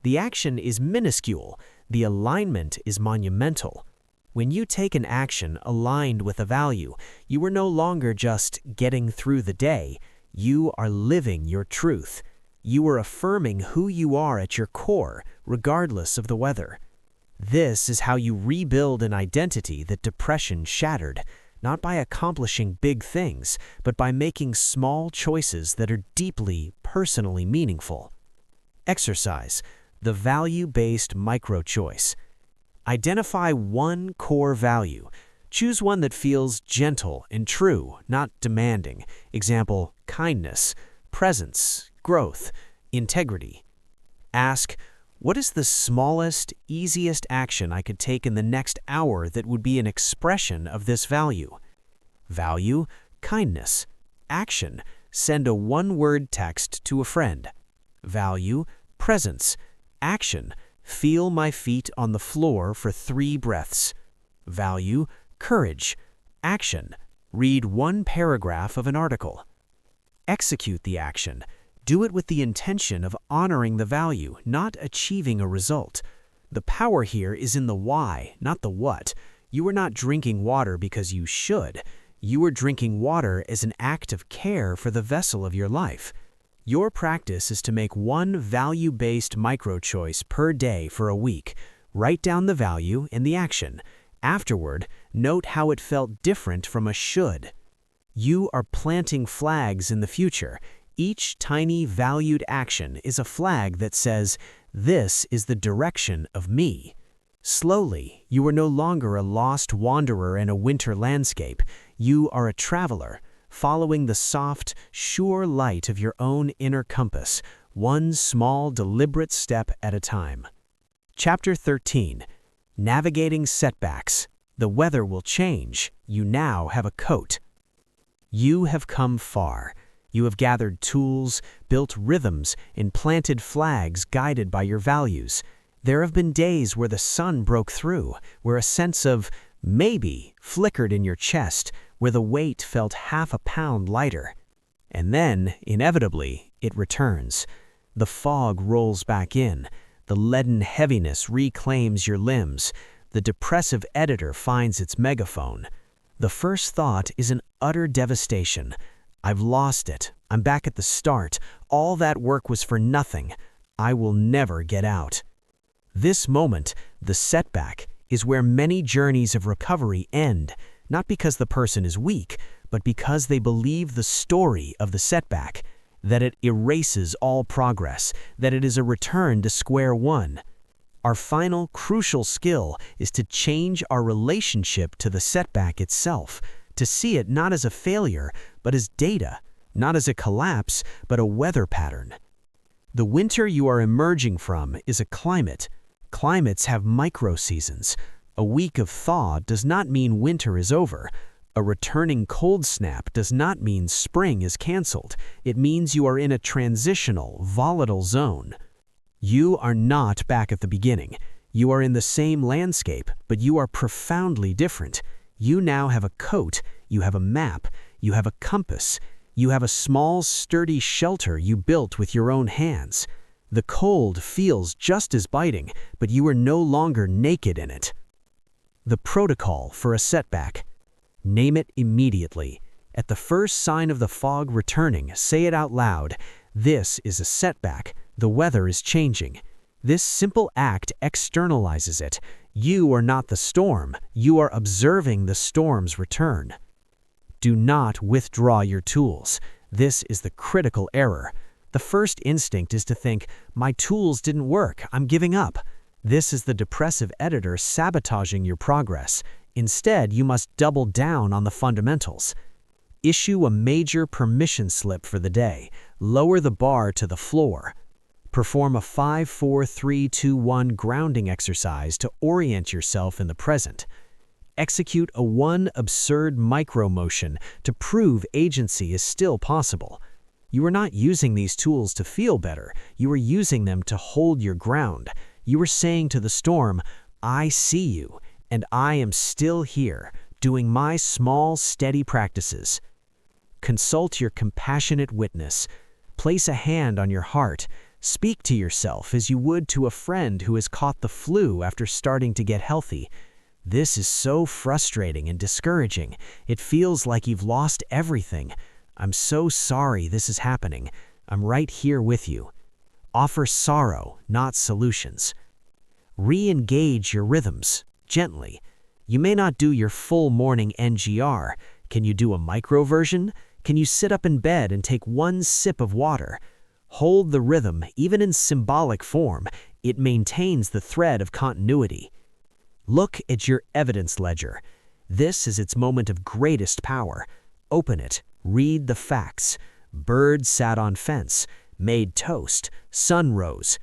The action is minuscule, the alignment is monumental. When you take an action aligned with a value, you are no longer just getting through the day, you are living your truth. You are affirming who you are at your core, regardless of the weather. This is how you rebuild an identity that depression shattered, not by accomplishing big things, but by making small choices that are deeply, personally meaningful. Exercise, the value-based micro-choice. Identify one core value. Choose one that feels gentle and true, not demanding. Example, kindness, presence, growth, integrity. Ask, what is the smallest, easiest action I could take in the next hour that would be an expression of this value? Value, kindness. Action, send a one-word text to a friend. Value, presence. Action, feel my feet on the floor for 3 breaths. Value, courage. Action, read one paragraph of an article. Execute the action. Do it with the intention of honoring the value, not achieving a result. The power here is in the why, not the what. You are not drinking water because you should. You are drinking water as an act of care for the vessel of your life. Your practice is to make one value-based micro-choice per day for a week. Write down the value and the action. Afterward, note how it felt different from a should. You are planting flags in the future. Each tiny valued action is a flag that says, "This is the direction of me." Slowly, you are no longer a lost wanderer in a winter landscape. You are a traveler, following the soft, sure light of your own inner compass, one small, deliberate step at a time. Chapter 13. Navigating Setbacks. The weather will change. You now have a coat. You have come far. You have gathered tools, built rhythms, and planted flags guided by your values. There have been days where the sun broke through, where a sense of maybe flickered in your chest, where the weight felt half a pound lighter. And then, inevitably, it returns. The fog rolls back in. The leaden heaviness reclaims your limbs. The depressive editor finds its megaphone. The first thought is an utter devastation. I've lost it. I'm back at the start. All that work was for nothing. I will never get out. This moment, the setback, is where many journeys of recovery end, not because the person is weak, but because they believe the story of the setback, that it erases all progress, that it is a return to square one. Our final, crucial skill is to change our relationship to the setback itself, to see it not as a failure, but as data, not as a collapse, but a weather pattern. The winter you are emerging from is a climate. Climates have micro-seasons. A week of thaw does not mean winter is over. A returning cold snap does not mean spring is canceled. It means you are in a transitional, volatile zone. You are not back at the beginning. You are in the same landscape, but you are profoundly different. You now have a coat, you have a map, you have a compass, you have a small, sturdy shelter you built with your own hands. The cold feels just as biting, but you are no longer naked in it. The protocol for a setback. Name it immediately. At the first sign of the fog returning, say it out loud. This is a setback. The weather is changing. This simple act externalizes it. You are not the storm. You are observing the storm's return. Do not withdraw your tools. This is the critical error. The first instinct is to think, my tools didn't work, I'm giving up. This is the depressive editor sabotaging your progress. Instead, you must double down on the fundamentals. Issue a major permission slip for the day. Lower the bar to the floor. Perform a 5-4-3-2-1 grounding exercise to orient yourself in the present. Execute a one absurd micro-motion to prove agency is still possible. You are not using these tools to feel better. You are using them to hold your ground. You are saying to the storm, I see you, and I am still here, doing my small, steady practices. Consult your compassionate witness. Place a hand on your heart. Speak to yourself as you would to a friend who has caught the flu after starting to get healthy. This is so frustrating and discouraging. It feels like you've lost everything. I'm so sorry this is happening. I'm right here with you. Offer sorrow, not solutions. Re-engage your rhythms, gently. You may not do your full morning NGR. Can you do a micro version? Can you sit up in bed and take one sip of water? Hold the rhythm, even in symbolic form. It maintains the thread of continuity. Look at your evidence ledger. This is its moment of greatest power. Open it. Read the facts. Bird sat on fence. Made toast. Sun rose.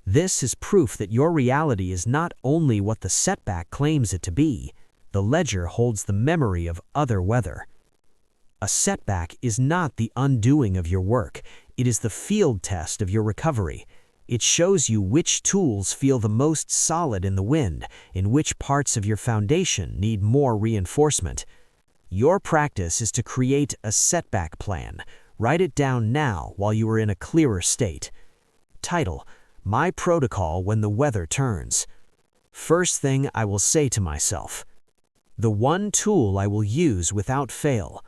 This is proof that your reality is not only what the setback claims it to be. The ledger holds the memory of other weather. A setback is not the undoing of your work. It is the field test of your recovery. It shows you which tools feel the most solid in the wind, in which parts of your foundation need more reinforcement. Your practice is to create a setback plan. Write it down now while you are in a clearer state. Title: My Protocol When the Weather Turns. First thing I will say to myself. The one tool I will use without fail.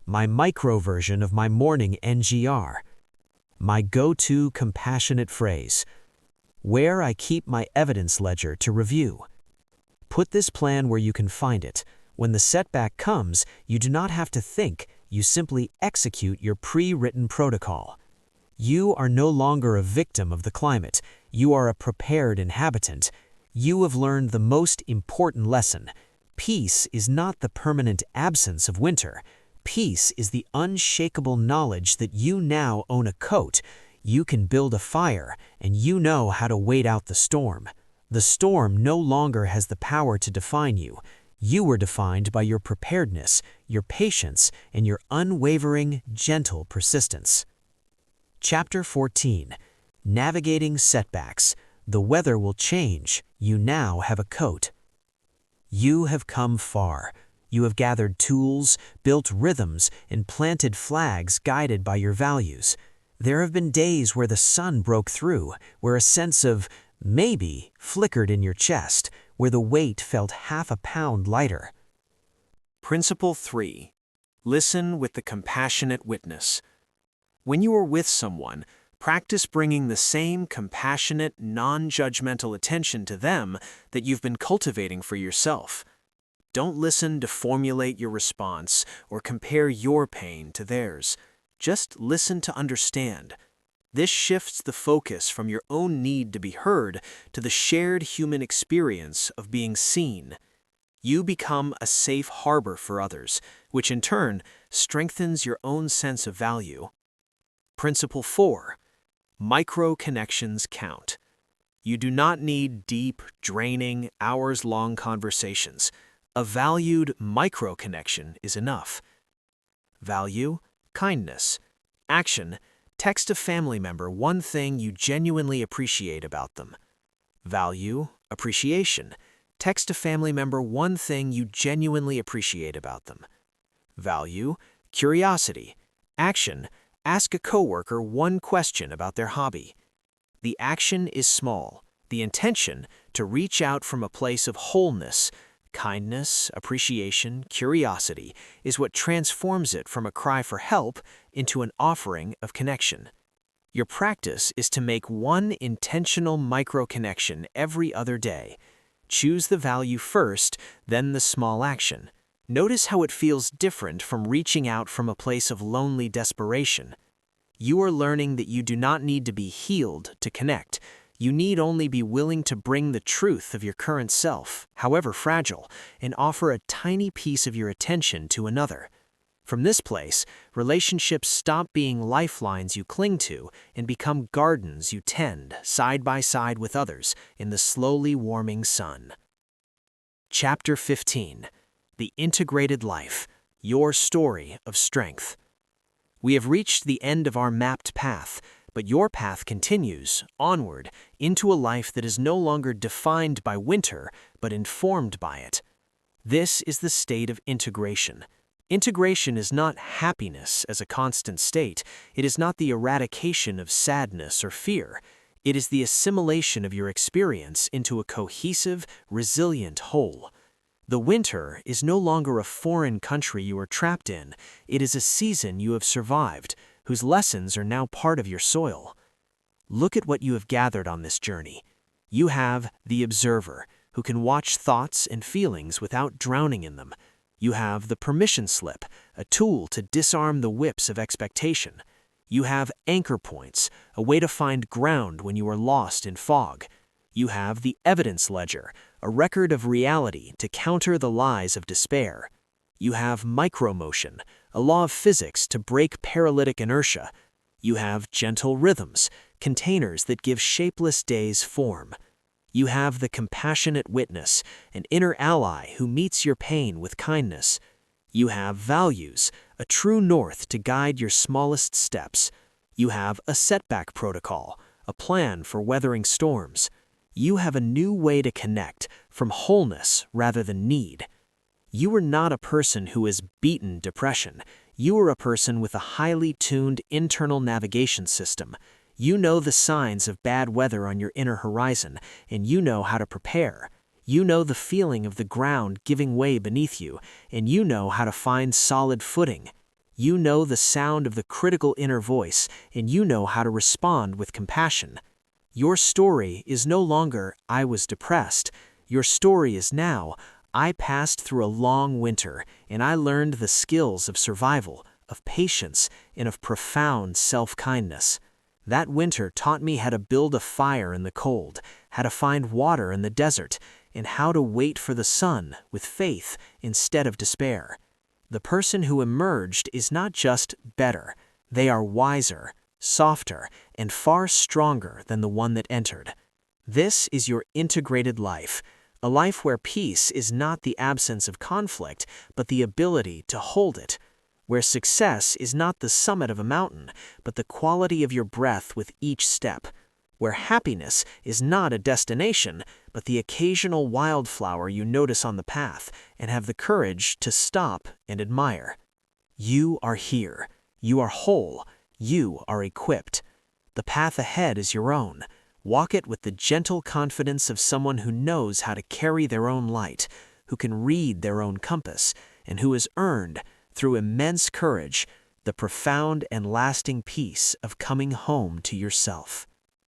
My micro version of my morning NGR. My go-to compassionate phrase. Where I keep my evidence ledger to review. Put this plan where you can find it. When the setback comes, you do not have to think, you simply execute your pre-written protocol. You are no longer a victim of the climate. You are a prepared inhabitant. You have learned the most important lesson. Peace is not the permanent absence of winter. Peace is the unshakable knowledge that you now own a coat, you can build a fire, and you know how to wait out the storm. The storm no longer has the power to define you. You were defined by your preparedness, your patience, and your unwavering, gentle persistence. Chapter 14. Navigating Setbacks. The weather will change. You now have a coat. You have come far. You have gathered tools, built rhythms, and planted flags guided by your values. There have been days where the sun broke through, where a sense of maybe flickered in your chest, where the weight felt half a pound lighter. Principle 3. Listen with the compassionate witness. When you are with someone, practice bringing the same compassionate, non-judgmental attention to them that you've been cultivating for yourself. Don't listen to formulate your response or compare your pain to theirs. Just listen to understand. This shifts the focus from your own need to be heard to the shared human experience of being seen. You become a safe harbor for others, which in turn strengthens your own sense of value. Principle 4. Micro-connections count. You do not need deep, draining, hours-long conversations. A valued micro-connection is enough. Value, kindness. Action, text a family member one thing you genuinely appreciate about them. Value, appreciation. Text a family member one thing you genuinely appreciate about them. Value, curiosity. Action, ask a coworker one question about their hobby. The action is small. The intention, to reach out from a place of wholeness, kindness, appreciation, curiosity, is what transforms it from a cry for help into an offering of connection. Your practice is to make one intentional micro-connection every other day. Choose the value first, then the small action. Notice how it feels different from reaching out from a place of lonely desperation. You are learning that you do not need to be healed to connect. You need only be willing to bring the truth of your current self, however fragile, and offer a tiny piece of your attention to another. From this place, relationships stop being lifelines you cling to and become gardens you tend side by side with others in the slowly warming sun. Chapter 15. The Integrated Life, Your Story of Strength. We have reached the end of our mapped path, but your path continues onward into a life that is no longer defined by winter, but informed by it. This is the state of integration. Integration is not happiness as a constant state. It is not the eradication of sadness or fear. It is the assimilation of your experience into a cohesive, resilient whole. The winter is no longer a foreign country you are trapped in. It is a season you have survived, whose lessons are now part of your soil. Look at what you have gathered on this journey. You have the observer, who can watch thoughts and feelings without drowning in them. You have the permission slip, a tool to disarm the whips of expectation. You have anchor points, a way to find ground when you are lost in fog. You have the evidence ledger, a record of reality to counter the lies of despair. You have micromotion, a law of physics to break paralytic inertia. You have gentle rhythms, containers that give shapeless days form. You have the compassionate witness, an inner ally who meets your pain with kindness. You have values, a true north to guide your smallest steps. You have a setback protocol, a plan for weathering storms. You have a new way to connect, from wholeness rather than need. You are not a person who has beaten depression. You are a person with a highly tuned internal navigation system. You know the signs of bad weather on your inner horizon, and you know how to prepare. You know the feeling of the ground giving way beneath you, and you know how to find solid footing. You know the sound of the critical inner voice, and you know how to respond with compassion. Your story is no longer, "I was depressed." Your story is now, "I passed through a long winter, and I learned the skills of survival, of patience, and of profound self-kindness. That winter taught me how to build a fire in the cold, how to find water in the desert, and how to wait for the sun with faith instead of despair." The person who emerged is not just better, they are wiser, softer, and far stronger than the one that entered. This is your integrated life, a life where peace is not the absence of conflict, but the ability to hold it, where success is not the summit of a mountain, but the quality of your breath with each step, where happiness is not a destination, but the occasional wildflower you notice on the path and have the courage to stop and admire. You are here. You are whole. You are equipped. The path ahead is your own. Walk it with the gentle confidence of someone who knows how to carry their own light, who can read their own compass, and who has earned, through immense courage, the profound and lasting peace of coming home to yourself.